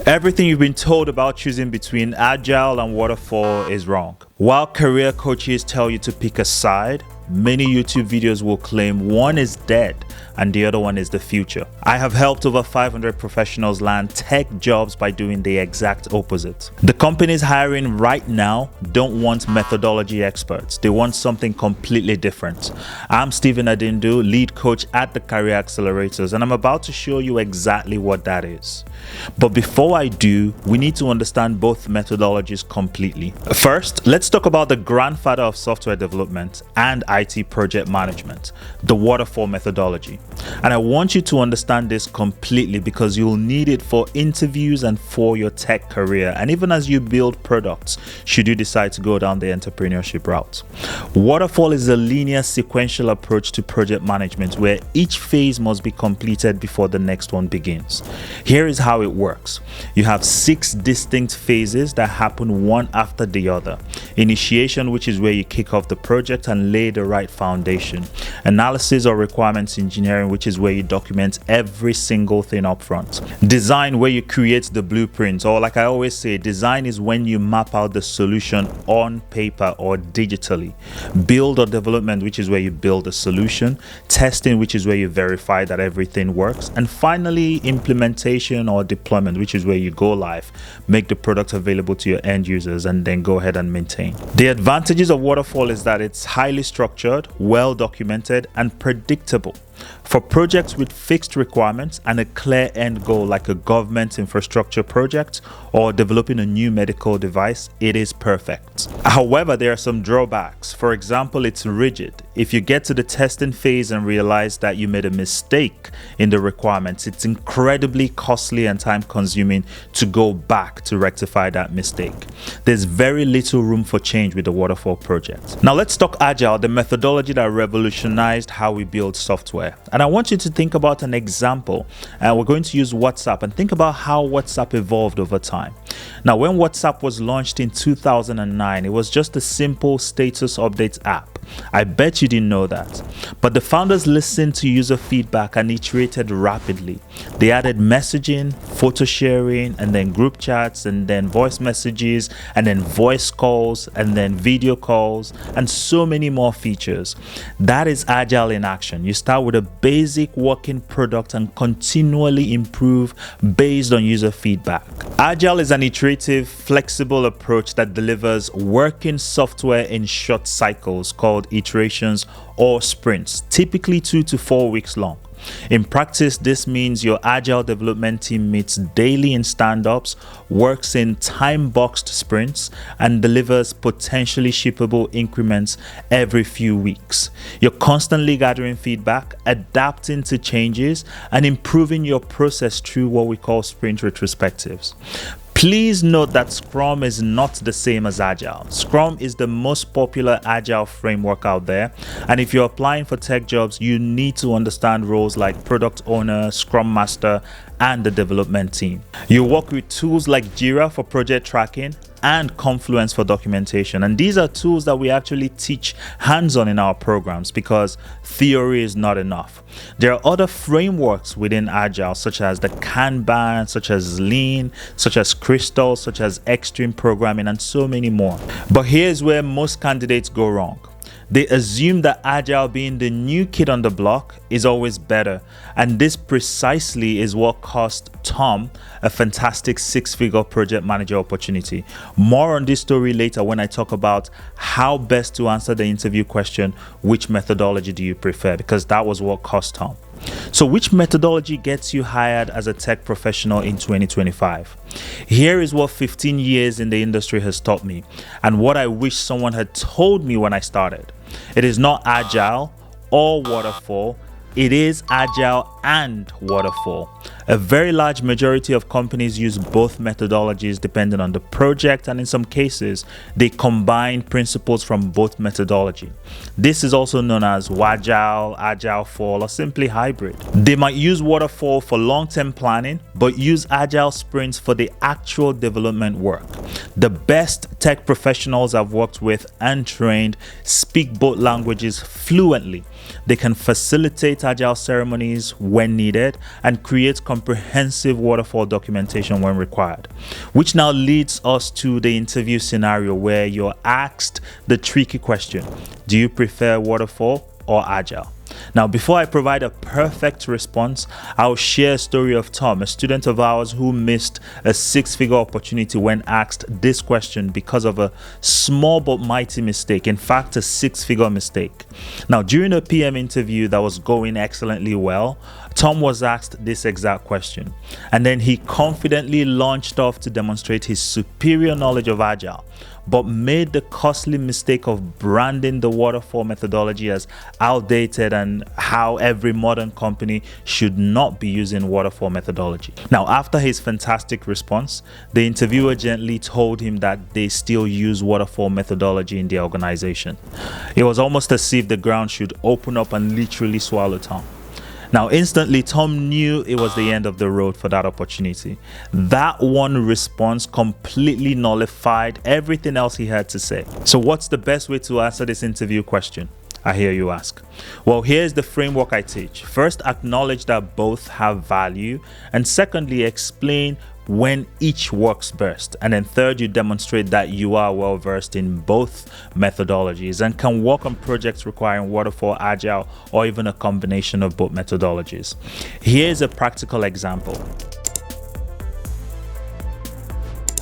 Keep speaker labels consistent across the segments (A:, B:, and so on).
A: Everything you've been told about choosing between Agile and Waterfall is wrong. While career coaches tell you to pick a side, many YouTube videos will claim one is dead and the other one is the future. I have helped over 500 professionals land tech jobs by doing the exact opposite. The companies hiring right now don't want methodology experts. They want something completely different. I'm Stephen Adindu, lead coach at the Career Accelerators, and I'm about to show you exactly what that is. But before I do, we need to understand both methodologies completely. First, let's talk about the grandfather of software development and IT project management, the waterfall methodology. And I want you to understand this completely because you'll need it for interviews and for your tech career, and even as you build products, should you decide to go down the entrepreneurship route. Waterfall is a linear sequential approach to project management where each phase must be completed before the next one begins. Here is how it works. You have 6 distinct phases that happen one after the other. Initiation, which is where you kick off the project and lay the right foundation. Analysis or requirements engineering, which is where you document every single thing up front. Design, where you create the blueprint, or like I always say, design is when you map out the solution on paper or digitally. Build or development, which is where you build a solution. Testing, which is where you verify that everything works. And finally, implementation or deployment, which is where you go live, make the product available to your end users, and then go ahead and maintain. The advantages of Waterfall is that it's highly structured, well documented, and predictable. For projects with fixed requirements and a clear end goal like a government infrastructure project or developing a new medical device, it is perfect. However, there are some drawbacks. For example, it's rigid. If you get to the testing phase and realize that you made a mistake in the requirements, it's incredibly costly and time consuming to go back to rectify that mistake. There's very little room for change with the Waterfall project. Now let's talk Agile, the methodology that revolutionized how we build software. And I want you to think about an example. We're going to use WhatsApp and think about how WhatsApp evolved over time. Now, when WhatsApp was launched in 2009, it was just a simple status updates app. I bet you didn't know that. But the founders listened to user feedback and iterated rapidly. They added messaging, photo sharing, and then group chats, and then voice messages, and then voice calls, and then video calls, and so many more features. That is Agile in action. You start with a basic working product and continually improve based on user feedback. Agile is an iterative, flexible approach that delivers working software in short cycles called iterations or sprints, typically 2 to 4 weeks long. In practice, this means your Agile development team meets daily in stand-ups, works in time-boxed sprints, and delivers potentially shippable increments every few weeks. You're constantly gathering feedback, adapting to changes, and improving your process through what we call sprint retrospectives. Please note that Scrum is not the same as Agile. Scrum is the most popular Agile framework out there, and if you're applying for tech jobs, you need to understand roles like product owner, Scrum master, and the development team. You work with tools like Jira for project tracking and Confluence for documentation, and these are tools that we actually teach hands-on in our programs because theory is not enough. There are other frameworks within Agile such as the Kanban, such as Lean, such as Crystal, such as Extreme Programming, and so many more. But here's where most candidates go wrong. They assume that Agile, being the new kid on the block, is always better, and this precisely is what cost Tom a fantastic 6-figure project manager opportunity. More on this story later when I talk about how best to answer the interview question, which methodology do you prefer, because that was what cost Tom. So which methodology gets you hired as a tech professional in 2025? Here is what 15 years in the industry has taught me, and what I wish someone had told me when I started. It is not Agile or Waterfall. It is Agile and Waterfall. A very large majority of companies use both methodologies depending on the project, and in some cases, they combine principles from both methodology. This is also known as Wagile, Agile Fall, or simply hybrid. They might use Waterfall for long-term planning, but use Agile sprints for the actual development work. The best tech professionals I've worked with and trained speak both languages fluently. They can facilitate Agile ceremonies when needed and create comprehensive waterfall documentation when required. Which now leads us to the interview scenario where you're asked the tricky question: do you prefer waterfall or agile? Now, before I provide a perfect response, I'll share a story of Tom, a student of ours who missed a six-figure opportunity when asked this question because of a small but mighty mistake. In fact, a six-figure mistake. Now, during a PM interview that was going excellently well, Tom was asked this exact question, and then he confidently launched off to demonstrate his superior knowledge of Agile, but made the costly mistake of branding the waterfall methodology as outdated and how every modern company should not be using waterfall methodology. Now, after his fantastic response, the interviewer gently told him that they still use waterfall methodology in their organization. It was almost as if the ground should open up and literally swallow Tom. Now, instantly, Tom knew it was the end of the road for that opportunity. That one response completely nullified everything else he had to say. So what's the best way to answer this interview question, I hear you ask? Well, here's the framework I teach. First, acknowledge that both have value. And secondly, explain when each works best. And then third, you demonstrate that you are well versed in both methodologies and can work on projects requiring waterfall, agile, or even a combination of both methodologies. Here's a practical example.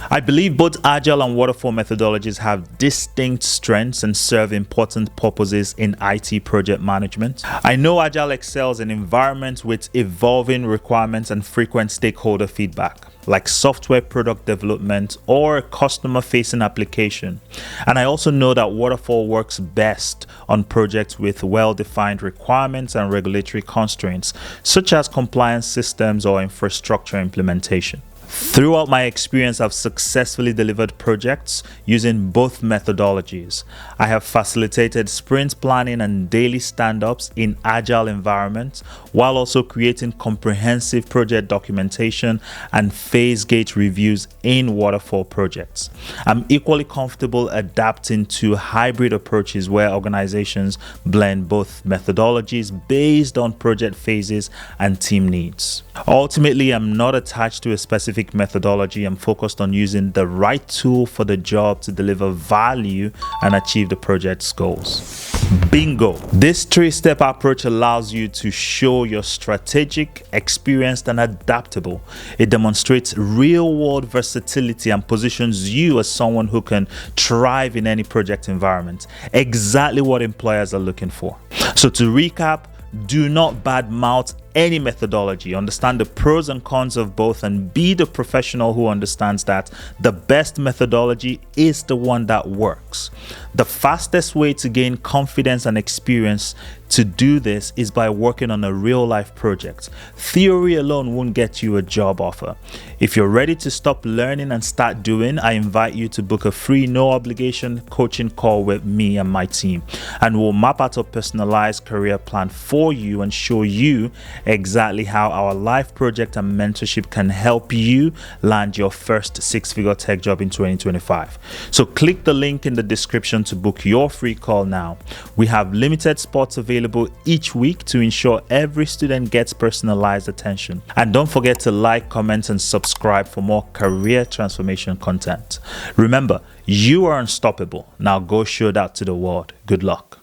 A: I believe both Agile and Waterfall methodologies have distinct strengths and serve important purposes in IT project management. I know Agile excels in environments with evolving requirements and frequent stakeholder feedback, like software product development or a customer-facing application. And I also know that Waterfall works best on projects with well-defined requirements and regulatory constraints, such as compliance systems or infrastructure implementation. Throughout my experience, I've successfully delivered projects using both methodologies. I have facilitated sprint planning and daily stand-ups in agile environments, while also creating comprehensive project documentation and phase gate reviews in waterfall projects. I'm equally comfortable adapting to hybrid approaches where organizations blend both methodologies based on project phases and team needs. Ultimately, I'm not attached to a specific methodology. I'm focused on using the right tool for the job to deliver value and achieve the project's goals. Bingo! This three-step approach allows you to show you're strategic, experienced, and adaptable. It demonstrates real-world versatility and positions you as someone who can thrive in any project environment. Exactly what employers are looking for. So to recap, do not badmouth any methodology. Understand the pros and cons of both and be the professional who understands that the best methodology is the one that works. The fastest way to gain confidence and experience to do this is by working on a real-life project. Theory alone won't get you a job offer. If you're ready to stop learning and start doing, I invite you to book a free, no-obligation coaching call with me and my team, and we'll map out a personalized career plan for you and show you exactly how our life project and mentorship can help you land your first six-figure tech job in 2025. So click the link in the description to book your free call now. We have limited spots available each week to ensure every student gets personalized attention. And don't forget to like, comment, and subscribe for more career transformation content. Remember, you are unstoppable. Now go show that to the world. Good luck.